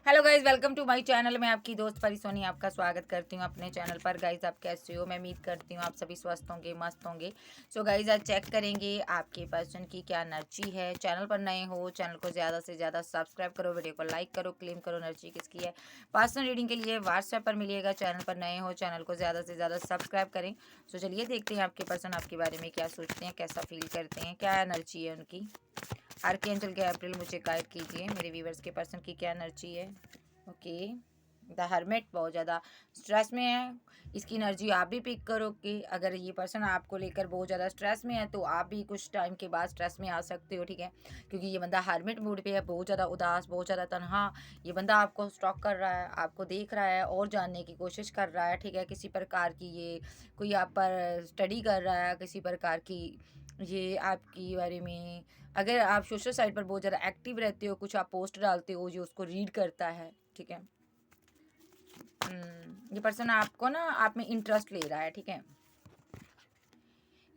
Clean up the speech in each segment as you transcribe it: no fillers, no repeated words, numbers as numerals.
Hello guys, welcome to my channel. मैं आपकी दोस्त परी सोनी आपका स्वागत करती हूँ अपने चैनल पर। गाइज आप कैसे हो? मैं उम्मीद करती हूँ आप सभी स्वस्थ होंगे, मस्त होंगे। सो गाइज आज चेक करेंगे आपके पर्सन की क्या एनर्जी है। चैनल पर नए हो, चैनल को ज़्यादा से ज़्यादा सब्सक्राइब करो, वीडियो को लाइक करो, क्लेम करो एनर्जी किसकी है। पर्सनल रीडिंग के लिए व्हाट्सएप पर मिलिएगा। चैनल पर नए हो, चैनल को ज़्यादा से ज़्यादा सब्सक्राइब करें। सो चलिए देखते हैं आपके पर्सन आपके बारे में क्या सोचते हैं, कैसा फील करते हैं, क्या एनर्जी है उनकी। आर्कएंजल के अप्रैल मुझे गाइड कीजिए, मेरे व्यूवर्स के पर्सन की क्या एनर्जी है। ओके, द हर्मिट बहुत ज़्यादा स्ट्रेस में है। इसकी एनर्जी आप भी पिक करो कि अगर ये पर्सन आपको लेकर बहुत ज़्यादा स्ट्रेस में है तो आप भी कुछ टाइम के बाद स्ट्रेस में आ सकते हो, ठीक है। क्योंकि ये बंदा हर्मिट मूड पे है, बहुत ज़्यादा उदास, बहुत ज़्यादा तन्हा। ये बंदा आपको स्टॉक कर रहा है, आपको देख रहा है और जानने की कोशिश कर रहा है, ठीक है। किसी प्रकार की ये कोई आप पर स्टडी कर रहा है, किसी प्रकार की ये आपकी बारे में, अगर आप सोशल साइट पर बहुत ज़्यादा एक्टिव रहते हो, कुछ आप पोस्ट डालते हो, जो उसको रीड करता है, ठीक है। ये पर्सन आपको ना आप में इंटरेस्ट ले रहा है, ठीक है।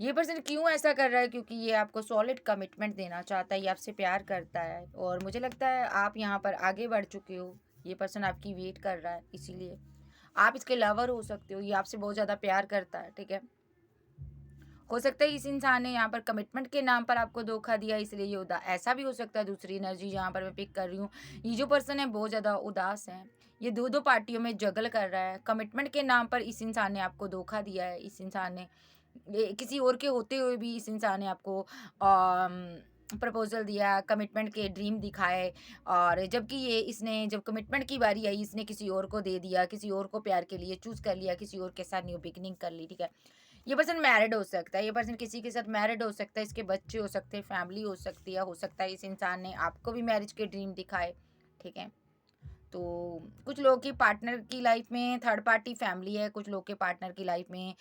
ये पर्सन क्यों ऐसा कर रहा है? क्योंकि ये आपको सॉलिड कमिटमेंट देना चाहता है, ये आपसे प्यार करता है और मुझे लगता है आप यहाँ पर आगे बढ़ चुके हो। ये पर्सन आपकी वेट कर रहा है, इसीलिए आप इसके लवर हो सकते हो। ये आपसे बहुत ज़्यादा प्यार करता है, ठीक है। हो सकता है इस इंसान ने यहाँ पर कमिटमेंट के नाम पर आपको धोखा दिया, इसलिए ये ऐसा भी हो सकता है। दूसरी एनर्जी यहाँ पर मैं पिक कर रही हूँ, ये जो पर्सन है बहुत ज़्यादा उदास है। ये दो दो पार्टियों में जगल कर रहा है। कमिटमेंट के नाम पर इस इंसान ने आपको धोखा दिया है। इस इंसान ने किसी और के होते हुए भी इस इंसान ने आपको प्रपोजल दिया, कमिटमेंट के ड्रीम दिखाए, और जबकि ये इसने जब कमिटमेंट की बारी आई इसने किसी और को दे दिया, किसी और को प्यार के लिए चूज़ कर लिया, किसी और के साथ न्यू बिगिनिंग कर ली, ठीक है। ये पर्सन मैरिड हो सकता है, ये पर्सन किसी के साथ मैरिड हो सकता है, इसके बच्चे हो सकते हैं, फैमिली हो सकती है, हो सकता है इस इंसान ने आपको भी मैरिज के ड्रीम दिखाए, ठीक है। तो कुछ लोगों की पार्टनर की लाइफ में थर्ड पार्टी फैमिली है, कुछ लोग के पार्टनर की लाइफ में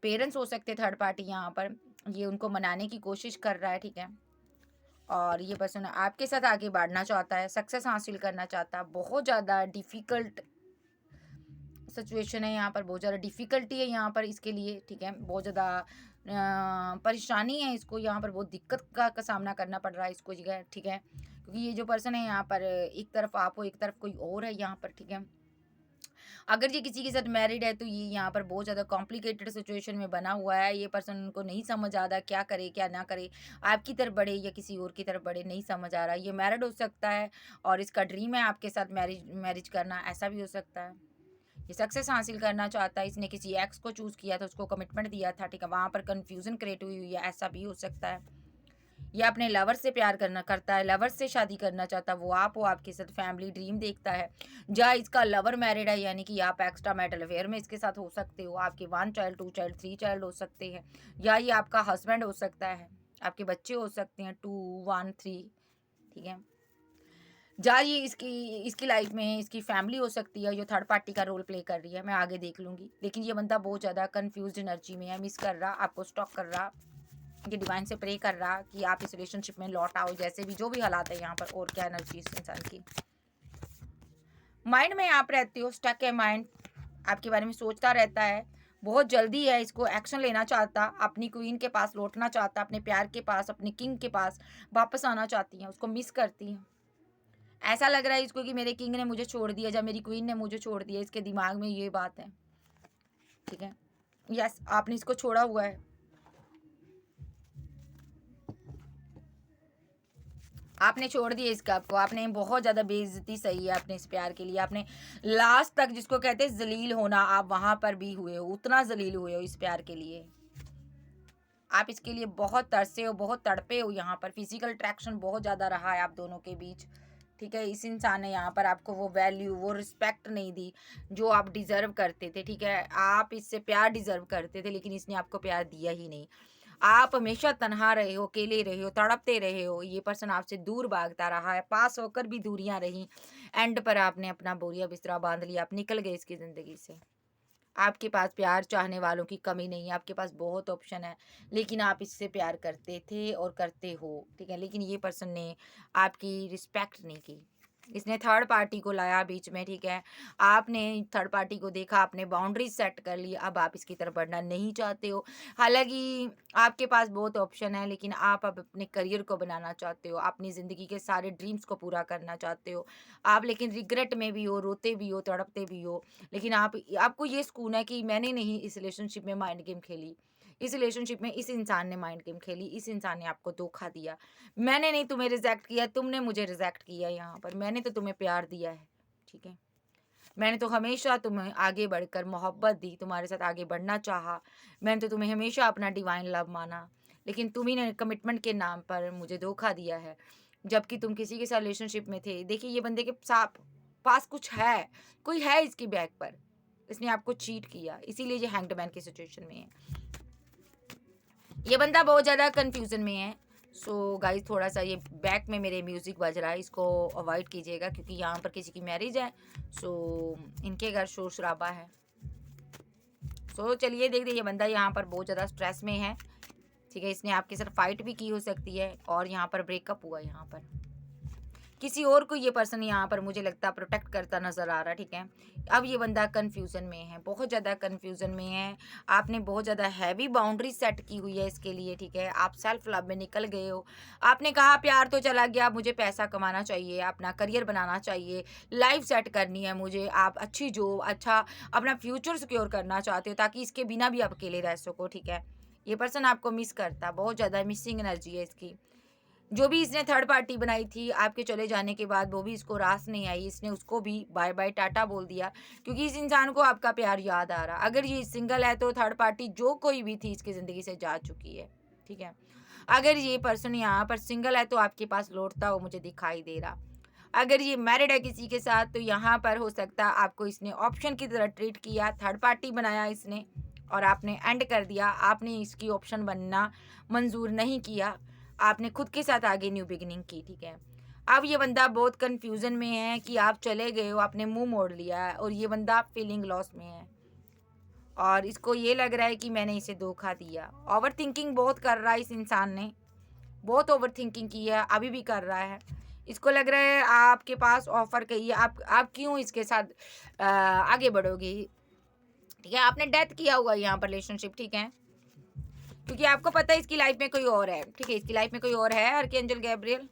पेरेंट्स हो सकते हैं थर्ड पार्टी। यहाँ पर ये उनको मनाने की कोशिश कर रहा है, ठीक है। और ये पर्सन आपके साथ आगे बढ़ना चाहता है, सक्सेस हासिल करना चाहता है। बहुत ज़्यादा डिफ़िकल्ट सिचुएशन है यहाँ पर, बहुत ज़्यादा डिफ़िकल्टी है यहाँ पर इसके लिए, ठीक है। बहुत ज़्यादा परेशानी है इसको, यहाँ पर बहुत दिक्कत का सामना करना पड़ रहा है इसको, ठीक है। क्योंकि ये जो पर्सन है यहाँ पर एक तरफ आप हो, एक तरफ कोई और है यहाँ पर, ठीक है। अगर ये किसी के साथ मैरिड है तो ये यहाँ पर बहुत ज़्यादा कॉम्प्लिकेटेड सिचुएशन में बना हुआ है। ये पर्सन उनको नहीं समझ आता क्या करे क्या ना करे, आपकी तरफ बढ़े या किसी और की तरफ बढ़े, नहीं समझ आ रहा। ये मैरिड हो सकता है और इसका ड्रीम है आपके साथ मैरिज मैरिज करना, ऐसा भी हो सकता है। ये सक्सेस हासिल करना चाहता है, इसने किसी एक्स को चूज़ किया था, उसको कमिटमेंट दिया था, ठीक है। वहाँ पर कन्फ्यूज़न क्रिएट हुई हुई है, ऐसा भी हो सकता है। ये अपने लवर से प्यार करना करता है, लवर से शादी करना चाहता है, वो आप हो, आपके साथ फैमिली ड्रीम देखता है। या इसका लवर मैरिड है, यानी कि आप एक्स्ट्रा मैरिटल अफेयर में इसके साथ हो सकते हो। आपके 1 चाइल्ड, 2 चाइल्ड, 3 चाइल्ड हो सकते हैं, या ये आपका हस्बैंड हो सकता है, आपके बच्चे हो सकते हैं 2, 1, 3, ठीक है। या ये इसकी इसकी लाइफ में इसकी फैमिली हो सकती है जो थर्ड पार्टी का रोल प्ले कर रही है, मैं आगे देख लूँगी। लेकिन ये बंदा बहुत ज़्यादा कन्फ्यूज़्ड एनर्जी में है, मिस कर रहा, आपको स्टॉक कर रहा, ये डिवाइन से प्रे कर रहा कि आप इस रिलेशनशिप में लौट आओ, जैसे भी जो भी हालात है यहाँ पर। और क्या एनर्जी इस इंसान की माइंड में आप रहते हो, स्टक है माइंड, आपके बारे में सोचता रहता है। बहुत जल्दी है इसको एक्शन लेना चाहता, अपनी क्वीन के पास लौटना चाहता, अपने प्यार के पास, अपने किंग के पास वापस आना चाहती हैं, उसको मिस करती हैं। ऐसा लग रहा है इसको कि मेरे किंग ने मुझे छोड़ दिया, जब मेरी क्वीन ने मुझे छोड़ दिया, इसके दिमाग में ये बात है, ठीक है। यस, आपने इसको छोड़ा हुआ है, आपने छोड़ दिया इस कप को, आपने बहुत ज़्यादा बेइज्जती सही है अपने इस प्यार के लिए। आपने लास्ट तक, जिसको कहते हैं जलील होना, आप वहाँ पर भी हुए हो, उतना जलील हुए हो इस प्यार के लिए। आप इसके लिए बहुत तरसे हो, बहुत तड़पे हो। यहाँ पर फिजिकल अट्रैक्शन बहुत ज़्यादा रहा है आप दोनों के बीच, ठीक है। इस इंसान ने यहाँ पर आपको वो वैल्यू, वो रिस्पेक्ट नहीं दी जो आप डिज़र्व करते थे, ठीक है। आप इससे प्यार डिज़र्व करते थे, लेकिन इसने आपको प्यार दिया ही नहीं। आप हमेशा तन्हा रहे हो, अकेले रहे हो, तड़पते रहे हो। ये पर्सन आपसे दूर भागता रहा है, पास होकर भी दूरियां रहीं। एंड पर आपने अपना बोरिया बिस्तरा बांध लिया, आप निकल गए इसकी ज़िंदगी से। आपके पास प्यार चाहने वालों की कमी नहीं है, आपके पास बहुत ऑप्शन है, लेकिन आप इससे प्यार करते थे और करते हो, ठीक है। लेकिन ये पर्सन ने आपकी रिस्पेक्ट नहीं की, इसने थर्ड पार्टी को लाया बीच में, ठीक है। आपने थर्ड पार्टी को देखा, आपने बाउंड्रीज सेट कर ली, अब आप इसकी तरफ बढ़ना नहीं चाहते हो। हालाँकि आपके पास बहुत ऑप्शन है, लेकिन आप अब अपने करियर को बनाना चाहते हो, अपनी ज़िंदगी के सारे ड्रीम्स को पूरा करना चाहते हो। आप लेकिन रिग्रेट में भी हो, रोते भी हो, तड़पते भी हो, लेकिन आपको ये सुकून है कि मैंने नहीं इस रिलेशनशिप में माइंड गेम खेली। इस रिलेशनशिप में इस इंसान ने माइंड गेम खेली, इस इंसान ने आपको धोखा दिया। मैंने नहीं तुम्हें रिजेक्ट किया, तुमने मुझे रिजेक्ट किया यहाँ पर। मैंने तो तुम्हें प्यार दिया है, ठीक है। मैंने तो हमेशा तुम्हें आगे बढ़कर मोहब्बत दी, तुम्हारे साथ आगे बढ़ना चाहा। मैंने तो तुम्हें हमेशा अपना डिवाइन लव माना, लेकिन तुम ही ने कमिटमेंट के नाम पर मुझे धोखा दिया है। जबकि तुम किसी के साथ रिलेशनशिप में थे। देखिए ये बंदे के पास कुछ है, कोई है इसकी बैक पर। इसने आपको चीट किया, इसीलिए ये हैंग्ड मैन की सिचुएशन में है। ये बंदा बहुत ज़्यादा कन्फ्यूज़न में है। सो गाइस थोड़ा-सा ये बैक में मेरे म्यूज़िक बज रहा है, इसको अवॉइड कीजिएगा क्योंकि यहाँ पर किसी की मैरिज है। सो इनके घर शोर-शराबा है। सो चलिए देखते हैं, ये बंदा यहाँ पर बहुत ज़्यादा स्ट्रेस में है, ठीक है। इसने आपके साथ फाइट भी की हो सकती है और यहाँ पर ब्रेकअप हुआ यहाँ पर। किसी और को ये पर्सन यहाँ पर मुझे लगता है प्रोटेक्ट करता नज़र आ रहा है, ठीक है। अब ये बंदा कन्फ्यूज़न में है, बहुत ज़्यादा कन्फ्यूज़न में है। आपने बहुत ज़्यादा हैवी बाउंड्री सेट की हुई है इसके लिए, ठीक है। आप सेल्फ लव में निकल गए हो। आपने कहा प्यार तो चला गया, अब मुझे पैसा कमाना चाहिए, अपना करियर बनाना चाहिए, लाइफ सेट करनी है मुझे। आप अच्छी जॉब, अच्छा अपना फ्यूचर सिक्योर करना चाहते हो ताकि इसके बिना भी आप अकेले रह सको, ठीक है। ये पर्सन आपको मिस करता, बहुत ज़्यादा मिसिंग एनर्जी है इसकी। जो भी इसने थर्ड पार्टी बनाई थी, आपके चले जाने के बाद वो भी इसको रास नहीं आई, इसने उसको भी बाय बाय टाटा बोल दिया क्योंकि इस इंसान को आपका प्यार याद आ रहा। अगर ये सिंगल है तो थर्ड पार्टी जो कोई भी थी इसकी ज़िंदगी से जा चुकी है, ठीक है। अगर ये पर्सन यहाँ पर सिंगल है तो आपके पास लौटता हुआ मुझे दिखाई दे रहा। अगर ये मैरिड है किसी के साथ तो यहाँ पर हो सकता है आपको इसने ऑप्शन की तरह ट्रीट किया, थर्ड पार्टी बनाया इसने और आपने एंड कर दिया। आपने इसकी ऑप्शन बनना मंज़ूर नहीं किया, आपने खुद के साथ आगे न्यू बिगिनिंग की, ठीक है। अब ये बंदा बहुत कन्फ्यूज़न में है कि आप चले गए हो, आपने मुँह मोड़ लिया है और ये बंदा फीलिंग लॉस में है और इसको ये लग रहा है कि मैंने इसे धोखा दिया। ओवरथिंकिंग बहुत कर रहा है इस इंसान ने, बहुत ओवरथिंकिंग की है, अभी भी कर रहा है। इसको लग रहा है आपके पास ऑफ़र कही है, आप क्यों इसके साथ आगे बढ़ोगे, ठीक है। आपने डेथ किया हुआ है यहाँ पर रिलेशनशिप, ठीक है। क्योंकि आपको पता है इसकी लाइफ में कोई और है, ठीक है। इसकी लाइफ में कोई और है, आर्कएंजल गैब्रियल।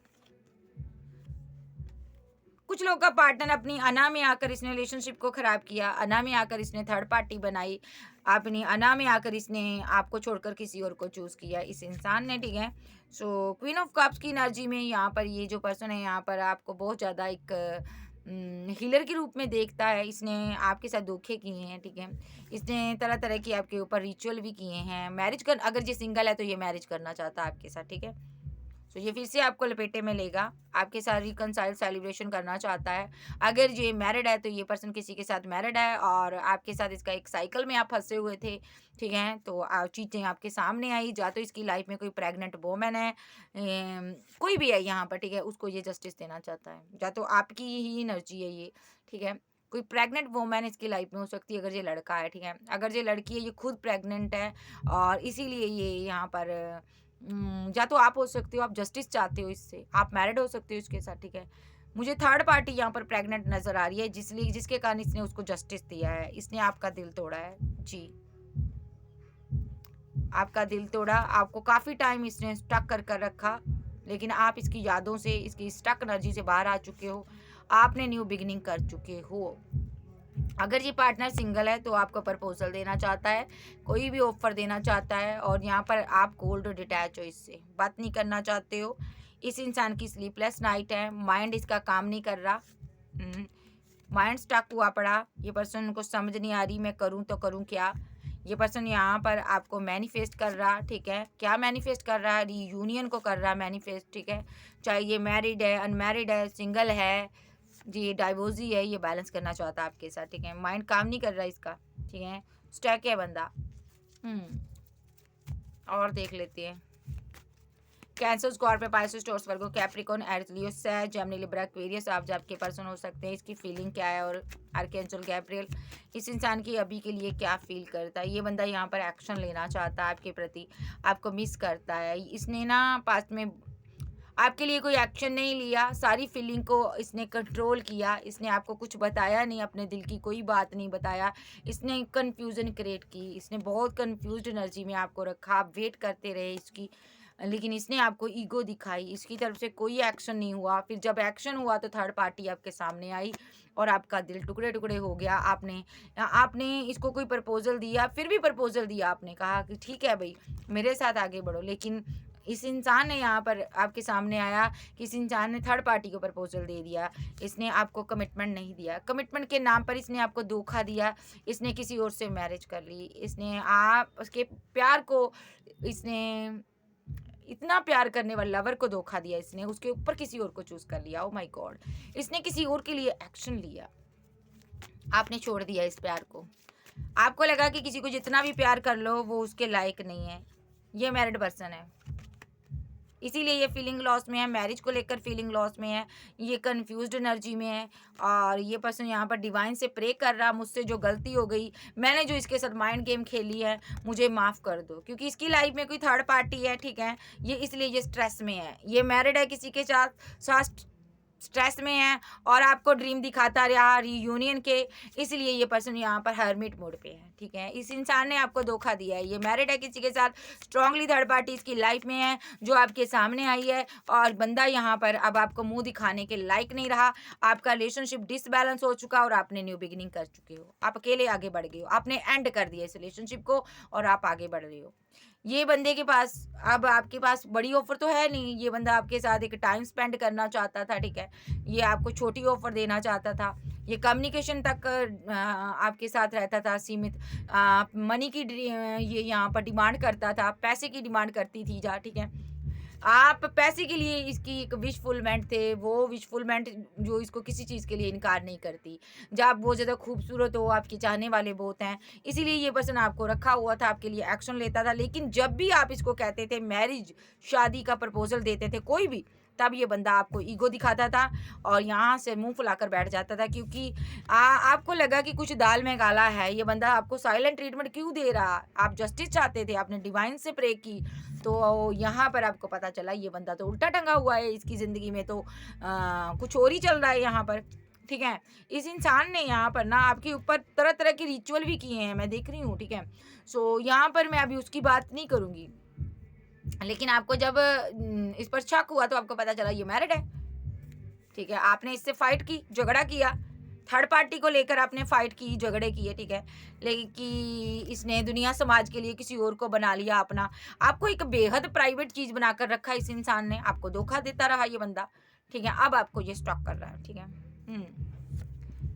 कुछ लोग का पार्टनर अपनी अना में आकर इसने रिलेशनशिप को खराब किया, अना में आकर इसने थर्ड पार्टी बनाई, अपनी अना में आकर इसने आपको छोड़कर किसी और को चूज किया इस इंसान ने, ठीक है। सो क्वीन ऑफ कप्स की एनर्जी में यहाँ पर ये जो पर्सन है यहाँ पर आपको बहुत ज़्यादा एक हीलर के रूप में देखता है। इसने आपके साथ धोखे किए हैं, ठीक है। इसने तरह तरह की आपके ऊपर रिचुअल भी किए हैं। मैरिज कर अगर ये सिंगल है तो ये मैरिज करना चाहता है आपके साथ, ठीक है। सो ये फिर से आपको लपेटे में लेगा, आपके साथ रिकनसाइल सेलिब्रेशन करना चाहता है। अगर ये मैरिड है तो ये पर्सन किसी के साथ मैरिड है और आपके साथ इसका एक साइकिल में आप फंसे हुए थे, ठीक है। तो चीज़ें आपके सामने आई, या तो इसकी लाइफ में कोई प्रेग्नेंट वोमेन है, कोई भी है यहाँ पर, ठीक है, उसको ये जस्टिस देना चाहता है, या तो आपकी ही एनर्जी है ये, ठीक है। कोई प्रेग्नेंट वोमेन इसकी लाइफ में हो सकती है अगर ये लड़का है, ठीक है। अगर ये लड़की है ये खुद प्रेग्नेंट है और इसीलिए ये यहाँ पर या तो आप हो सकते हो, आप जस्टिस चाहते हो इससे, आप मैरिड हो सकते हो इसके साथ, ठीक है। मुझे थर्ड पार्टी यहाँ पर प्रेग्नेंट नज़र आ रही है जिसके कारण इसने उसको जस्टिस दिया है। इसने आपका दिल तोड़ा है जी, आपका दिल तोड़ा। आपको काफ़ी टाइम इसने स्टक कर रखा, लेकिन आप इसकी यादों से, इसकी स्टक एनर्जी से बाहर आ चुके हो। आपने न्यू बिगिनिंग कर चुके हो। अगर ये पार्टनर सिंगल है तो आपको प्रपोजल देना चाहता है, कोई भी ऑफर देना चाहता है और यहाँ पर आप कोल्ड डिटैच हो, इससे बात नहीं करना चाहते हो। इस इंसान की स्लीपलेस नाइट है, माइंड इसका काम नहीं कर रहा, माइंड स्टक हुआ पड़ा। ये पर्सन को समझ नहीं आ रही मैं करूँ तो करूँ क्या। ये पर्सन यहाँ पर आपको मैनिफेस्ट कर रहा, ठीक है। क्या मैनिफेस्ट कर रहा है? रीयूनियन को कर रहा है मैनिफेस्ट, ठीक है। चाहे ये मैरिड है, अनमैरिड है, सिंगल है जी, डाइवोर्सी है, ये बैलेंस करना चाहता है आपके साथ, ठीक है। माइंड काम नहीं कर रहा इसका, ठीक है। स्टक है बंदा। और देख लेते हैं। कैंसर, स्कॉर्पियो, पाइसेस, टॉरस, वर्गो, कैप्रिकॉर्न, एरीज, लियो, सैज, जेमिनी, लिब्रा, एक्वेरियस आप आपके पर्सन हो सकते हैं। इसकी फीलिंग क्या है और आर्कएंजल गैब्रियल इस इंसान की अभी के लिए क्या फील करता है। ये बंदा यहाँ पर एक्शन लेना चाहता है आपके प्रति, आपको मिस करता है। इसने ना पास्ट में आपके लिए कोई एक्शन नहीं लिया, सारी फीलिंग को इसने कंट्रोल किया, इसने आपको कुछ बताया नहीं, अपने दिल की कोई बात नहीं बताया, इसने कन्फ्यूज़न क्रिएट की, इसने बहुत कन्फ्यूज़्ड एनर्जी में आपको रखा, आप वेट करते रहे इसकी, लेकिन इसने आपको ईगो दिखाई, इसकी तरफ से कोई एक्शन नहीं हुआ। फिर जब एक्शन हुआ तो थर्ड पार्टी आपके सामने आई और आपका दिल टुकड़े-टुकड़े हो गया। आपने आपने इसको कोई प्रपोज़ल दिया, फिर भी प्रपोज़ल दिया, आपने कहा कि ठीक है भई, मेरे साथ आगे बढ़ो, लेकिन इस इंसान ने यहाँ पर आपके सामने आया कि इस इंसान ने थर्ड पार्टी को प्रपोज़ल दे दिया। इसने आपको कमिटमेंट नहीं दिया। कमिटमेंट के नाम पर इसने आपको धोखा दिया। इसने किसी और से मैरिज कर ली। इसने आप उसके प्यार को इसने इतना प्यार करने वाले लवर को धोखा दिया इसने, उसके ऊपर किसी और को चूज़ कर लिया। Oh my God! इसने किसी और के लिए एक्शन लिया। आपने छोड़ दिया इस प्यार को। आपको लगा कि किसी को जितना भी प्यार कर लो, वो उसके लायक नहीं है। ये मैरिड पर्सन है। इसीलिए ये फीलिंग लॉस में है, मैरिज को लेकर फीलिंग लॉस में है, ये कन्फ्यूज्ड एनर्जी में है और ये पर्सन यहाँ पर डिवाइन से प्रे कर रहा, मुझसे जो गलती हो गई, मैंने जो इसके साथ माइंड गेम खेली है, मुझे माफ़ कर दो। क्योंकि इसकी लाइफ में कोई थर्ड पार्टी है, ठीक है? ये इसलिए ये स्ट्रेस में है। ये मैरिड है किसी के साथ स्ट्रेस में है और आपको ड्रीम दिखाता रहा रियूनियन के, इसलिए ये पर्सन यहाँ पर हर्मिट मोड पे है, ठीक है? इस इंसान ने आपको धोखा दिया है। ये मैरिड है किसी के साथ, स्ट्रांगली थर्ड पार्टी इसकी लाइफ में है, जो आपके सामने आई है और बंदा यहाँ पर अब आपको मुँह दिखाने के लायक नहीं रहा। आपका रिलेशनशिप डिसबैलेंस हो चुका और आपने न्यू बिगिनिंग कर चुके हो। आप अकेले आगे बढ़ गए हो। आपने एंड कर दिया इस रिलेशनशिप को और आप आगे बढ़ रहे हो। ये बंदे के पास अब आपके पास बड़ी ऑफ़र तो है नहीं, ये बंदा आपके साथ एक टाइम स्पेंड करना चाहता था, ठीक है? ये आपको छोटी ऑफ़र देना चाहता था, ये कम्युनिकेशन तक आपके साथ रहता था सीमित। मनी की ये यहाँ पर डिमांड करता था, पैसे की डिमांड करती थी ठीक है? आप पैसे के लिए इसकी एक विशफुलमेंट थे, वो विशफुलमेंट जो इसको किसी चीज़ के लिए इनकार नहीं करती। जब आप बहुत ज़्यादा खूबसूरत हो, आपके चाहने वाले बहुत हैं, इसीलिए ये पर्सन आपको रखा हुआ था, आपके लिए एक्शन लेता था। लेकिन जब भी आप इसको कहते थे मैरिज, शादी का प्रपोज़ल देते थे कोई भी, तब ये बंदा आपको ईगो दिखाता था और यहाँ से मुँह फुलाकर बैठ जाता था क्योंकि आपको लगा कि कुछ दाल में काला है, ये बंदा आपको साइलेंट ट्रीटमेंट क्यों दे रहा? आप जस्टिस चाहते थे, आपने डिवाइन से प्रे की, तो यहाँ पर आपको पता चला ये बंदा तो उल्टा टंगा हुआ है, इसकी ज़िंदगी में तो कुछ और ही चल रहा है यहाँ पर, ठीक है? इस इंसान ने यहाँ पर ना आपके ऊपर तरह-तरह के रिचुअल भी किए हैं, मैं देख रही हूँ, ठीक है? सो यहाँ पर मैं अभी उसकी बात नहीं करूँगी। लेकिन आपको जब इस पर शक हुआ तो आपको पता चला ये मैरिड है, ठीक है? आपने इससे फाइट की, झगड़ा किया, थर्ड पार्टी को लेकर आपने फाइट की, झगड़े किए, ठीक है? लेकिन कि इसने दुनिया समाज के लिए किसी और को बना लिया अपना। आपको एक बेहद प्राइवेट चीज़ बनाकर रखा इस इंसान ने, आपको धोखा देता रहा ये बंदा, ठीक है? अब आपको ये स्टॉक कर रहा है, ठीक है?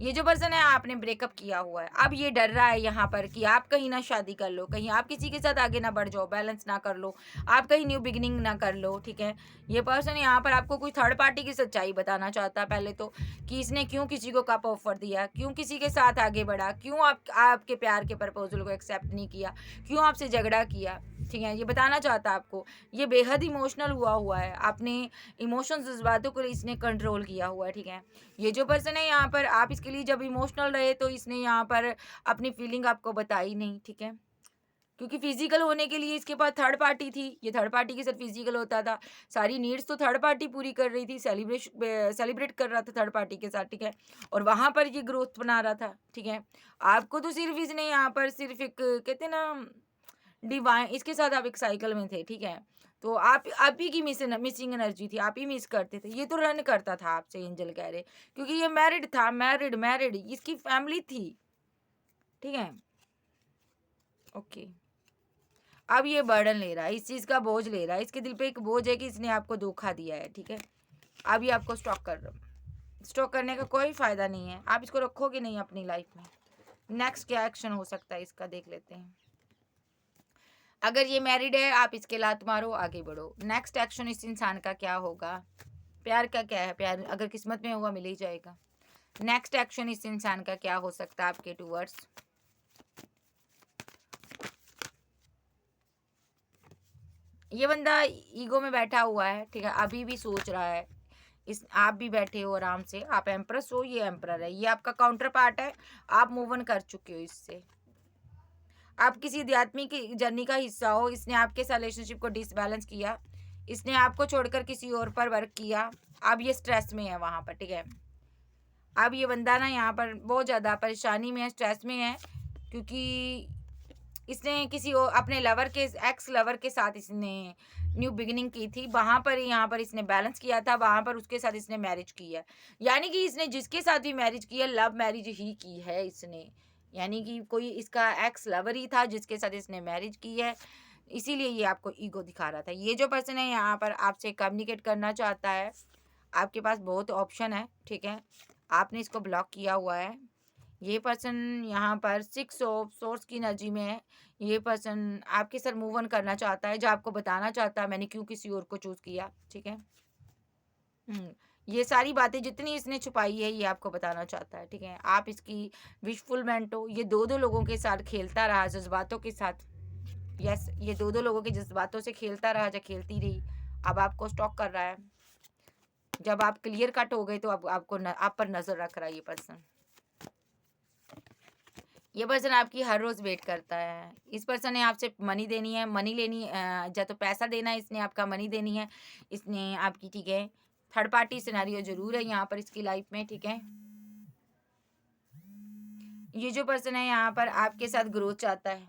ये जो पर्सन है आपने ब्रेकअप किया हुआ है, अब ये डर रहा है यहाँ पर कि आप कहीं ना शादी कर लो, कहीं आप किसी के साथ आगे ना बढ़ जाओ, बैलेंस ना कर लो, आप कहीं न्यू बिगिनिंग ना कर लो, ठीक है? ये पर्सन यहाँ पर आपको कोई थर्ड पार्टी की सच्चाई बताना चाहता है पहले तो, कि इसने क्यों किसी को कप ऑफर दिया, क्यों किसी के साथ आगे बढ़ा, क्यों आपके प्यार के प्रपोजल को एक्सेप्ट नहीं किया, क्यों आपसे झगड़ा किया, ठीक है? ये बताना चाहता है आपको। ये बेहद इमोशनल हुआ है, आपने इमोशंस जज्बातों को इसने कंट्रोल किया हुआ है, ठीक है? ये जो पर्सन है यहाँ पर आप इसके लिए जब इमोशनल रहे तो इसने यहाँ पर अपनी फीलिंग आपको बताई नहीं, ठीक है? क्योंकि फिजिकल होने के लिए इसके पास थर्ड पार्टी थी, ये थर्ड पार्टी के साथ फिजिकल होता था, सारी नीड्स तो थर्ड पार्टी पूरी कर रही थी, सेलिब्रेट कर रहा था थर्ड पार्टी के साथ, ठीक है? और वहाँ पर ये ग्रोथ बना रहा था, ठीक है? आपको तो सिर्फ इसने यहाँ पर सिर्फ एक कहते हैं ना डिवाइन, इसके साथ आप एक साइकिल में थे, ठीक है? तो आप ही की मिसिंग एनर्जी थी, आप ही मिस करते थे। ये तो रन करता था आपसे, एंजल कह रहे, क्योंकि ये मैरिड था, मैरिड इसकी फैमिली थी, ठीक है? ओके। अब ये बर्डन ले रहा है, इस चीज़ का बोझ ले रहा है, इसके दिल पे एक बोझ है कि इसने आपको धोखा दिया है, ठीक है? अब ये आपको स्टॉक करने का कोई फ़ायदा नहीं है, आप इसको रखोगे नहीं अपनी लाइफ में। नेक्स्ट क्या एक्शन हो सकता है इसका, देख लेते हैं। अगर ये मैरिड है, आप इसके लात मारो, आगे बढ़ो। नेक्स्ट एक्शन इस इंसान का क्या होगा? प्यार का क्या है? प्यार अगर किस्मत में होगा मिल ही जाएगा। नेक्स्ट एक्शन इस इंसान का क्या हो सकता है आपके टूवर्ड्स? ये बंदा ईगो में बैठा हुआ है, ठीक है? अभी भी सोच रहा है। आप भी बैठे हो आराम से, आप एम्प्रेस हो, ये एम्परर है, ये आपका काउंटर पार्ट है, आप मूव ऑन कर चुके हो इससे। आप किसी आध्यात्मिक जर्नी का हिस्सा हो, इसने आपके साथ रिलेशनशिप को डिसबैलेंस किया, इसने आपको छोड़कर किसी और पर वर्क किया, अब ये स्ट्रेस में है वहाँ पर, ठीक है। अब ये बंदा ना यहाँ पर बहुत ज़्यादा परेशानी में है, स्ट्रेस में है, क्योंकि इसने किसी और अपने लवर के, एक्स लवर के साथ इसने न्यू बिगिनिंग की थी, वहाँ पर यहाँ पर इसने बैलेंस किया था, वहाँ पर उसके साथ इसने मैरिज की है। यानी कि इसने जिसके साथ भी मैरिज की है, लव मैरिज ही की है इसने, यानी कि कोई इसका एक्स लवर ही था जिसके साथ इसने मैरिज की है, इसीलिए ये आपको ईगो दिखा रहा था। ये जो पर्सन है यहाँ पर आपसे कम्युनिकेट करना चाहता है, आपके पास बहुत ऑप्शन है, ठीक है, आपने इसको ब्लॉक किया हुआ है। ये पर्सन यहाँ पर 6 ऑफ सोर्स की एनर्जी में है। ये पर्सन आपके साथ मूव ऑन करना चाहता है, जो आपको बताना चाहता है मैंने क्यों किसी और को चूज किया, ठीक है। ये सारी बातें जितनी इसने छुपाई है ये आपको बताना चाहता है, ठीक है। आप इसकी विशफुलमेंट हो। ये दो लोगों के साथ खेलता रहा, जज्बातों के साथ। यस, ये दो लोगों के जज्बातों से खेलता रहा, या खेलती रही। अब आपको स्टॉक कर रहा है। जब आप क्लियर कट हो गए तो अब आपको आप पर नजर रख रहा है ये पर्सन। ये पर्सन आपकी हर रोज वेट करता है। इस पर्सन ने आपसे मनी देनी है, मनी लेनी, या तो पैसा देना है, इसने आपका मनी देनी है, इसने आपकी, ठीक है। थर्ड पार्टी सिनेरियो जरूर है यहाँ पर इसकी लाइफ में, ठीक है। ये जो पर्सन है यहाँ पर आपके साथ ग्रोथ चाहता है,